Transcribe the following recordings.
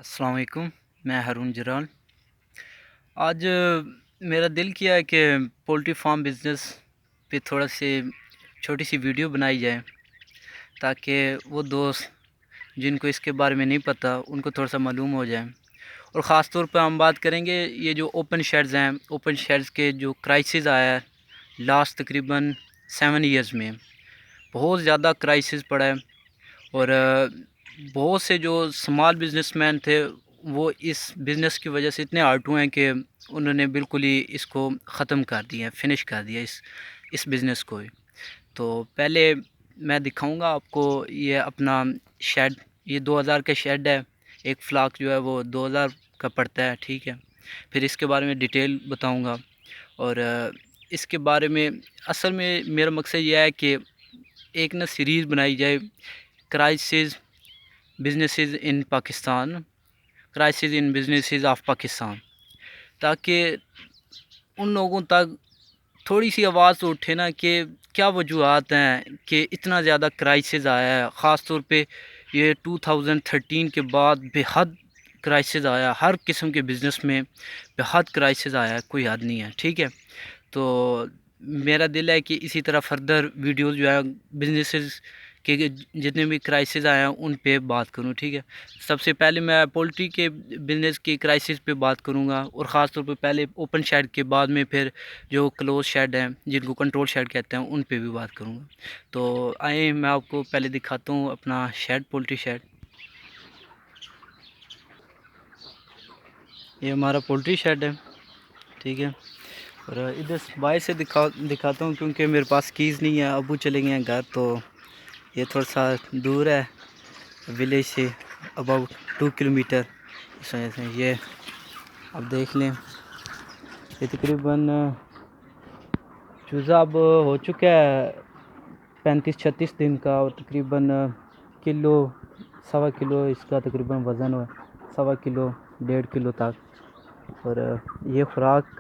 السلام علیکم، میں ہارون جرال۔ آج میرا دل کیا ہے کہ پولٹری فارم بزنس پہ تھوڑا چھوٹی سی ویڈیو بنائی جائے تاکہ وہ دوست جن کو اس کے بارے میں نہیں پتہ ان کو تھوڑا سا معلوم ہو جائے۔ اور خاص طور پہ ہم بات کریں گے یہ جو اوپن شیڈز ہیں، اوپن شیڈز کے جو کرائسس آیا ہے لاسٹ تقریباً 7 ایئرز میں، بہت زیادہ کرائسس پڑا ہے۔ اور بہت سے جو سمال بزنس مین تھے وہ اس بزنس کی وجہ سے اتنے آرٹو ہیں کہ انہوں نے بالکل ہی اس کو ختم کر دیا، فنش کر دیا اس بزنس کو۔ تو پہلے میں دکھاؤں گا آپ کو یہ اپنا شیڈ، یہ 2000 کا شیڈ ہے، ایک فلاک جو ہے وہ 2000 کا پڑتا ہے، ٹھیک ہے۔ پھر اس کے بارے میں ڈیٹیل بتاؤں گا، اور اس کے بارے میں اصل میں میرا مقصد یہ ہے کہ ایک سیریز بنائی جائے، crisis businesses in Pakistan, crisis in businesses of Pakistan, تاکہ ان لوگوں تک تھوڑی سی آواز تو اٹھے نا کہ کیا وجوہات ہیں کہ اتنا زیادہ کرائسز آیا ہے۔ خاص طور پہ یہ 2013 کے بعد بے حد کرائسز آیا، ہر قسم کے بزنس میں بے حد کرائسز آیا ہے، کوئی حد نہیں ہے، ٹھیک ہے۔ تو میرا دل ہے کہ اسی طرح فردر ویڈیوز جو ہے بزنسز کے جتنے بھی کرائسز آئے ہیں ان پہ بات کروں، ٹھیک ہے۔ سب سے پہلے میں پولٹری کے بزنس کی کرائسس پہ بات کروں گا، اور خاص طور پہ پہلے اوپن شیڈ کے بعد میں پھر جو کلوز شیڈ ہیں جن کو کنٹرول شیڈ کہتے ہیں ان پہ بھی بات کروں گا۔ تو آئیں میں آپ کو پہلے دکھاتا ہوں اپنا شیڈ، پولٹری شیڈ۔ یہ ہمارا پولٹری شیڈ ہے، ٹھیک ہے۔ اور ادھر باہر سے دکھاتا ہوں کیونکہ میرے پاس کیز نہیں ہے، ابو چلے گئے ہیں گھر، تو یہ تھوڑا سا دور ہے ولیج سے، اباؤٹ 2 کلومیٹر۔ اس وجہ سے یہ اب دیکھ لیں، یہ تقریباً چوزا اب ہو چکا ہے 35-36 دن کا، اور تقریباً کلو 1.25 کلو اس کا تقریباً وزن ہوا، 1.25 کلو 1.5 کلو تک۔ اور یہ خوراک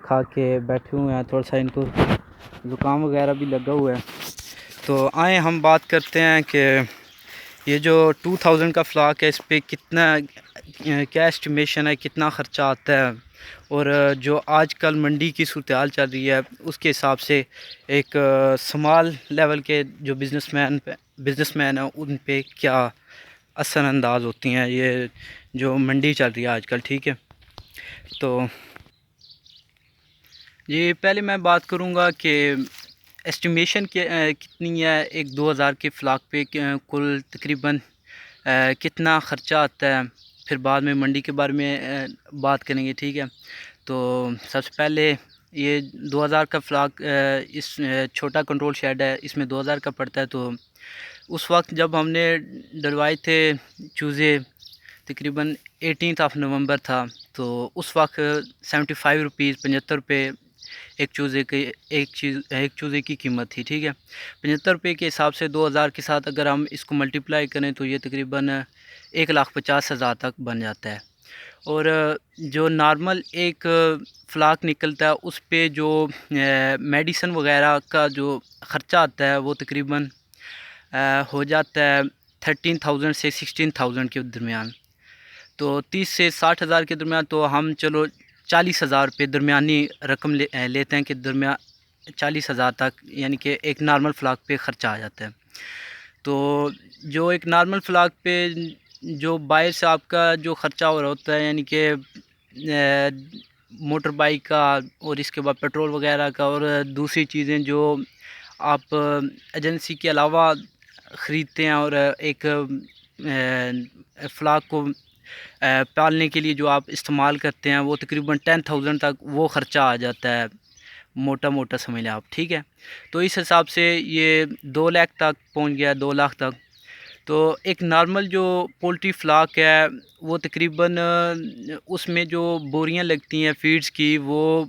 کھا کے بیٹھے ہوئے ہیں، تھوڑا سا ان کو زکام وغیرہ بھی لگا ہوا ہے۔ تو آئیں ہم بات کرتے ہیں کہ یہ جو 2000 کا فلاک ہے اس پہ کتنا کیا اسٹیمیشن ہے، کتنا خرچہ آتا ہے، اور جو آج کل منڈی کی صورتحال چل رہی ہے اس کے حساب سے ایک سمال لیول کے جو بزنس مین ہیں ان پہ کیا اثر انداز ہوتی ہیں یہ جو منڈی چل رہی ہے آج کل، ٹھیک ہے۔ تو یہ پہلے میں بات کروں گا کہ اسٹیمیشن کتنی ہے ایک 2000 کے فلاک پہ، کل تقریباً کتنا خرچہ آتا ہے، پھر بعد میں منڈی کے بارے میں بات کریں گے، ٹھیک ہے۔ تو سب سے پہلے یہ 2000 کا فلاک، اس چھوٹا کنٹرول شیڈ ہے، اس میں 2000 کا پڑتا ہے۔ تو اس وقت جب ہم نے ڈلوائے تھے چوزے، تقریباً 18 نومبر تھا، تو اس وقت 75 روپیز، 75 روپے ایک چوزے کی قیمت تھی، ٹھیک ہے۔ 75 روپے کے حساب سے 2000 کے ساتھ اگر ہم اس کو ملٹیپلائی کریں تو یہ تقریباً 1,50,000 تک بن جاتا ہے۔ اور جو نارمل ایک فلاک نکلتا ہے اس پہ جو میڈیسن وغیرہ کا جو خرچہ آتا ہے وہ تقریباً ہو جاتا ہے 13,000 سے 16,000 کے درمیان۔ تو 30 سے 60,000 کے درمیان، تو ہم چلو 40,000 روپے درمیانی رقم لیتے ہیں کہ 40,000 تک، یعنی کہ ایک نارمل فلاک پہ خرچہ آ جاتا ہے۔ تو جو ایک نارمل فلاک پہ جو باہر سے آپ کا جو خرچہ ہو رہا ہوتا ہے، یعنی کہ موٹر بائک کا، اور اس کے بعد پیٹرول وغیرہ کا، اور دوسری چیزیں جو آپ ایجنسی کے علاوہ خریدتے ہیں، اور ایک فلاک کو پالنے کے لیے جو آپ استعمال کرتے ہیں، وہ تقریباً 10,000 تک وہ خرچہ آ جاتا ہے، موٹا سمجھ لیں آپ، ٹھیک ہے۔ تو اس حساب سے یہ 2 لاکھ تک پہنچ گیا، 2 لاکھ تک۔ تو ایک نارمل جو پولٹری فلاک ہے وہ تقریباً اس میں جو بوریاں لگتی ہیں فیڈز کی، وہ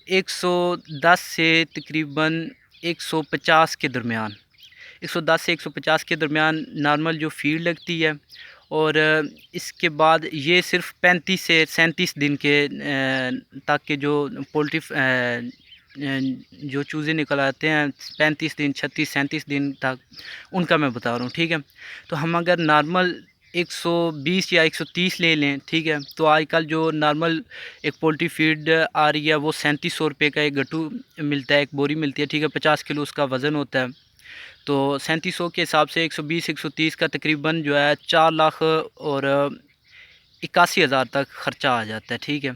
110 سے تقریباً 150 کے درمیان، 110 سے 150 کے درمیان نارمل جو فیڈ لگتی ہے۔ اور اس کے بعد یہ صرف 35 سے 37 دن کے تک کے جو پولٹری جو چوزے نکل آتے ہیں، 35 دن، 36 37 دن تک، ان کا میں بتا رہا ہوں، ٹھیک ہے۔ تو ہم اگر نارمل 120 یا 130 لے لیں، ٹھیک ہے، تو آج کل جو نارمل ایک پولٹری فیڈ آ رہی ہے وہ 3700 روپے کا ایک گٹو ملتا ہے، ایک بوری ملتی ہے، ٹھیک ہے، 50 کلو اس کا وزن ہوتا ہے، تو 3700 کے حساب سے 120 130 کا تقریباً جو ہے 4 لاکھ اور 81,000 تک خرچہ آ جاتا ہے، ٹھیک ہے،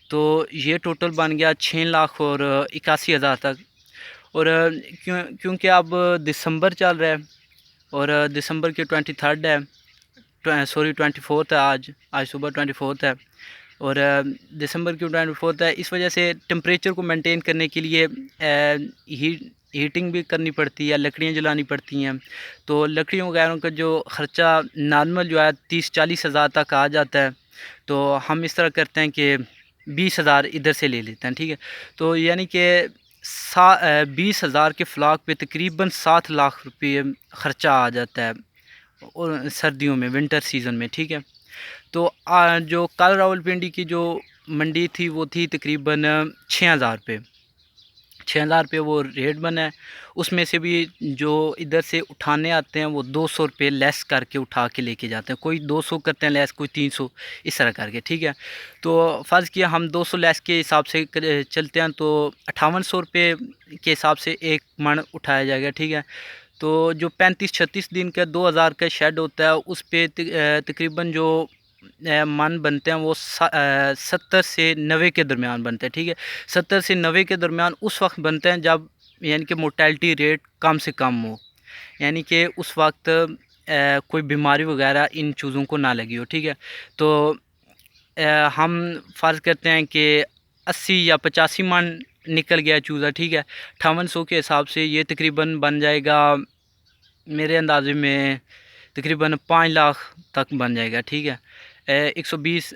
تو یہ ٹوٹل بن گیا 6 لاکھ اور 81,000 تک، اور کیونکہ اب دسمبر چل رہا ہے اور دسمبر کے 23 ہے، سوری 24 ہے، آج صبح 24 ہے، اور دسمبر کی 24 ہے، اس وجہ سے ٹمپریچر کو مینٹین کرنے کے لیے ہیٹنگ بھی کرنی پڑتی ہے، لکڑیاں جلانی پڑتی ہیں، تو لکڑیوں وغیرہ کا جو خرچہ نارمل جو ہے 30-40 ہزار تک آ جاتا ہے، تو ہم اس طرح کرتے ہیں کہ 20,000 ادھر سے لے لیتے ہیں، ٹھیک ہے، تو یعنی کہ 20,000 کے فلاک پہ تقریباً 7 لاکھ روپے خرچہ آ جاتا ہے، اور سردیوں میں، ونٹر سیزن میں، ٹھیک ہے، تو جو کل راولپنڈی کی جو منڈی تھی وہ تھی تقریباً 6,000 روپے، 6,000 روپے وہ ریٹ بنا ہے، اس میں سے بھی جو ادھر سے اٹھانے آتے ہیں وہ 200 روپے لیس کر کے اٹھا کے لے کے جاتے ہیں، کوئی 200 کرتے ہیں لیس، کوئی 300، اس طرح کر کے، ٹھیک ہے، تو فرض کیا ہم 200 لیس کے حساب سے چلتے ہیں تو 5800 روپے کے حساب سے ایک من اٹھایا جائے گا، ٹھیک ہے، تو جو 35-36 دن کا 2,000 کا شیڈ ہوتا ہے اس پہ تقریباً جو من بنتے ہیں وہ 70 سے 90 کے درمیان بنتے ہیں، ٹھیک ہے، 70 سے 90 کے درمیان اس وقت بنتے ہیں جب یعنی کہ مورٹیلٹی ریٹ کم سے کم ہو، یعنی کہ اس وقت کوئی بیماری وغیرہ ان چیزوں کو نہ لگی ہو، ٹھیک ہے، تو ہم فرض کرتے ہیں کہ 80 یا 85 من نکل گیا چوزا، ٹھیک ہے، 5800 کے حساب سے یہ تقریباً بن جائے گا میرے اندازے میں تقریباً 5 لاکھ تک بن جائے گا، ٹھیک ہے، 120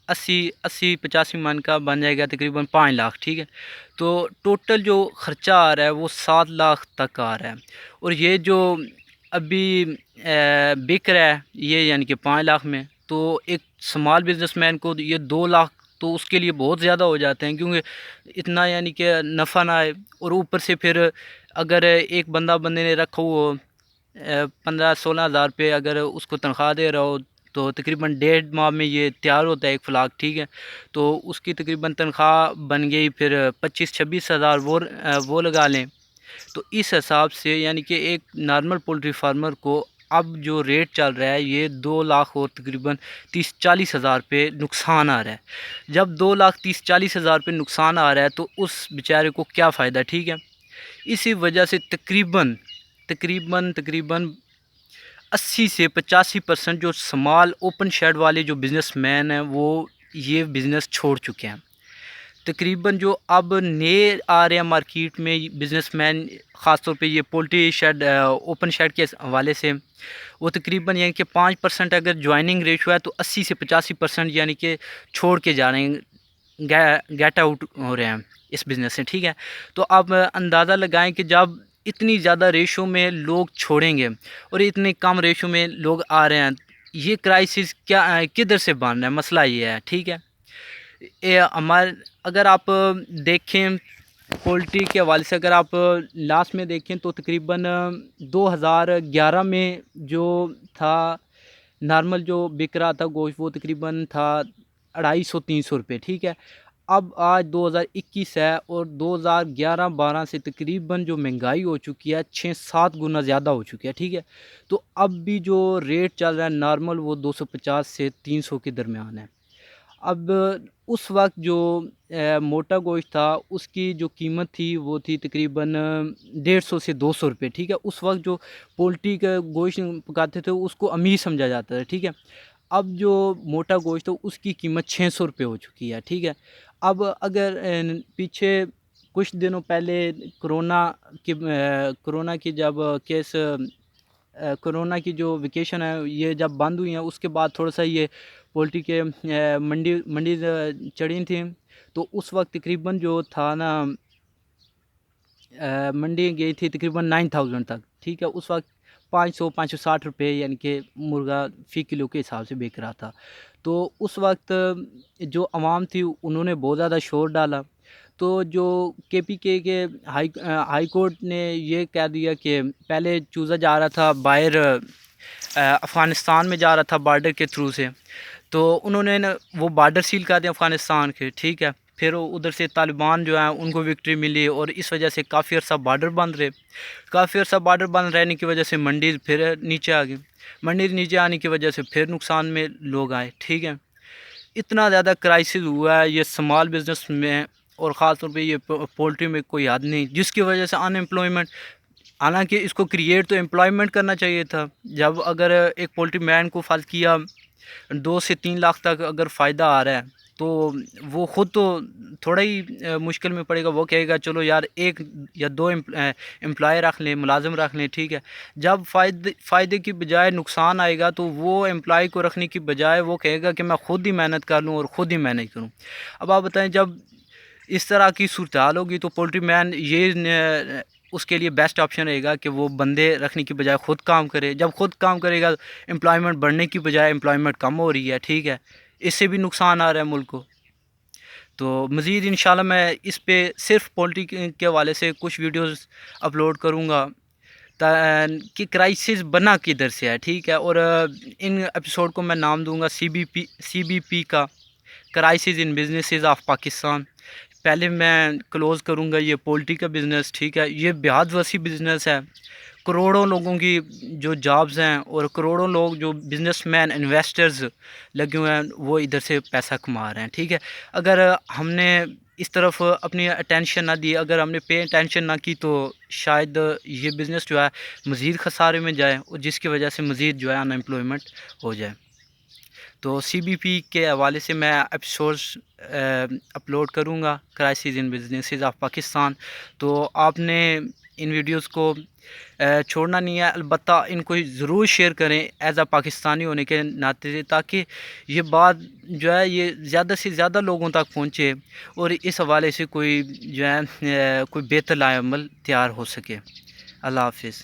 80 85 من کا بن جائے گا تقریباً 5 لاکھ، ٹھیک ہے، تو ٹوٹل جو خرچہ آ رہا ہے وہ 7 لاکھ تک آ رہا ہے، اور یہ جو ابھی بک رہا ہے یہ یعنی کہ 5 لاکھ میں، تو ایک سمال بزنس مین کو یہ 2 لاکھ تو اس کے لیے بہت زیادہ ہو جاتے ہیں، کیونکہ اتنا یعنی کہ نفع نہ آئے، اور اوپر سے پھر اگر ایک بندے نے رکھا ہو 15-16 ہزار روپے اگر اس کو تنخواہ دے رہا ہو تو تقریباً 1.5 ماہ میں یہ تیار ہوتا ہے ایک فلاک، ٹھیک ہے، تو اس کی تقریباً تنخواہ بن گئی پھر 25-26 ہزار وہ لگا لیں، تو اس حساب سے یعنی کہ ایک نارمل پولٹری فارمر کو اب جو ریٹ چل رہا ہے یہ 2 لاکھ اور تقریباً 30-40 ہزار پہ نقصان آ رہا ہے، جب 2,30,40 ہزار پہ نقصان آ رہا ہے تو اس بیچارے کو کیا فائدہ، ٹھیک ہے، اسی وجہ سے تقریباً 80 سے 85% جو سمال اوپن شیڈ والے جو بزنس مین ہیں وہ یہ بزنس چھوڑ چکے ہیں، تقریباً جو اب نئے آ رہے ہیں مارکیٹ میں بزنس مین، خاص طور پہ یہ پولٹری شیڈ اوپن شیڈ کے حوالے سے، وہ تقریباً یعنی کہ 5% اگر جوائننگ ریشو ہے تو 80 سے 85% یعنی کہ چھوڑ کے جا رہے ہیں، گیٹ آؤٹ ہو رہے ہیں اس بزنس سے، ٹھیک ہے، تو آپ اندازہ لگائیں کہ جب اتنی زیادہ ریشو میں لوگ چھوڑیں گے اور اتنے کم ریشو میں لوگ آ رہے ہیں، یہ کرائسس کیا کدھر سے بن رہا ہے، مسئلہ یہ ہے، ٹھیک ہے، اگر آپ دیکھیں پولٹری کے حوالے سے، اگر آپ لاسٹ میں دیکھیں تو تقریباً 2011 میں جو تھا نارمل جو بک رہا تھا گوشت وہ تقریباً تھا 250-300 روپے، ٹھیک ہے، اب آج 2021 ہے اور 2011-12 سے تقریباً جو مہنگائی ہو چکی ہے 6-7 گنا زیادہ ہو چکی ہے، ٹھیک ہے، تو اب بھی جو ریٹ چل رہا ہے نارمل وہ 250 سے 300 کے درمیان ہے، اب اس وقت جو موٹا گوشت تھا اس کی جو قیمت تھی وہ تھی تقریباً 150 سے 200 روپے، ٹھیک ہے، اس وقت جو پولٹری کا گوشت پکاتے تھے اس کو امیر سمجھا جاتا تھا، ٹھیک ہے، اب جو موٹا گوشت ہے اس کی قیمت 600 روپے ہو چکی ہے، ٹھیک ہے، اب اگر پیچھے کچھ دنوں پہلے کرونا کی جب کیس کرونا کی جو ویکیشن ہے یہ جب بند ہوئی ہیں اس کے بعد تھوڑا سا یہ پولٹری کے منڈی چڑھی تھیں، تو اس وقت تقریباً جو تھا نا منڈی گئی تھی تقریباً 9,000 تک، ٹھیک ہے، اس وقت 560 روپے یعنی کہ مرغا فی کلو کے حساب سے بیک رہا تھا، تو اس وقت جو عوام تھی انہوں نے بہت زیادہ شور ڈالا، تو جو KPK کے ہائی کورٹ نے یہ کہہ دیا کہ پہلے چوزا جا رہا تھا باہر افغانستان میں جا رہا تھا بارڈر کے تھرو سے، تو انہوں نے وہ بارڈر سیل کر دیا افغانستان کے، ٹھیک ہے. پھر ادھر سے طالبان جو ہیں ان کو وکٹری ملی اور اس وجہ سے کافی عرصہ بارڈر بند رہے. کافی عرصہ بارڈر بند رہنے کی وجہ سے منڈی پھر نیچے آ گئی. منڈی نیچے آنے کی وجہ سے پھر نقصان میں لوگ آئے، ٹھیک ہے. اتنا زیادہ کرائسس ہوا ہے یہ اسمال بزنس میں، اور خاص طور پہ یہ پولٹری میں کوئی حد نہیں، جس کی وجہ سے ان امپلائمنٹ. حالانکہ اس کو کریٹ تو امپلائمنٹ کرنا چاہیے تھا. جب اگر ایک پولٹری مین کو فرض کیا 2 سے 3 لاکھ تک اگر فائدہ آ رہا ہے تو وہ خود تو تھوڑا ہی مشکل میں پڑے گا. وہ کہے گا چلو یار 1 یا 2 امپلائی رکھ لیں، ملازم رکھ لیں، ٹھیک ہے. جب فائدے کی بجائے نقصان آئے گا تو وہ امپلائی کو رکھنے کی بجائے وہ کہے گا کہ میں خود ہی محنت کر لوں اور خود ہی مینیج کروں. اب آپ بتائیں جب اس طرح کی صورتحال ہوگی تو پولٹری مین یہ اس کے لیے بیسٹ آپشن رہے گا کہ وہ بندے رکھنے کی بجائے خود کام کرے. جب خود کام کرے گا امپلائمنٹ بڑھنے کی بجائے امپلائمنٹ کم ہو رہی ہے، ٹھیک ہے. اس سے بھی نقصان آ رہا ہے ملک کو. تو مزید انشاءاللہ میں اس پہ صرف پولٹری کے حوالے سے کچھ ویڈیوز اپلوڈ کروں گا کہ کرائسس بنا کدھر سے ہے، ٹھیک ہے. اور ان ایپیسوڈ کو میں نام دوں گا سی بی پی کا، crisis in businesses of Pakistan. پہلے میں کلوز کروں گا یہ پولٹری کا بزنس، ٹھیک ہے. یہ بہت وسیع بزنس ہے، کروڑوں لوگوں کی جو جابز ہیں اور کروڑوں لوگ جو بزنس مین انویسٹرز لگے ہوئے ہیں وہ ادھر سے پیسہ کما رہے ہیں، ٹھیک ہے. اگر ہم نے اس طرف اپنی اٹینشن نہ دی، اگر ہم نے پے اٹینشن نہ کی تو شاید یہ بزنس جو ہے مزید خسارے میں جائے اور جس کی وجہ سے مزید جو ہے ان امپلائمنٹ ہو جائے. تو سی بی پی کے حوالے سے میں ایپیسوڈز اپلوڈ کروں گا، crisis in businesses of Pakistan. تو آپ نے ان ویڈیوز کو چھوڑنا نہیں ہے، البتہ ان کو ضرور شیئر کریں ایز اے پاکستانی ہونے کے ناطے سے، تاکہ یہ بات جو ہے یہ زیادہ سے زیادہ لوگوں تک پہنچے اور اس حوالے سے کوئی جو ہے کوئی بہتر عمل تیار ہو سکے. اللہ حافظ.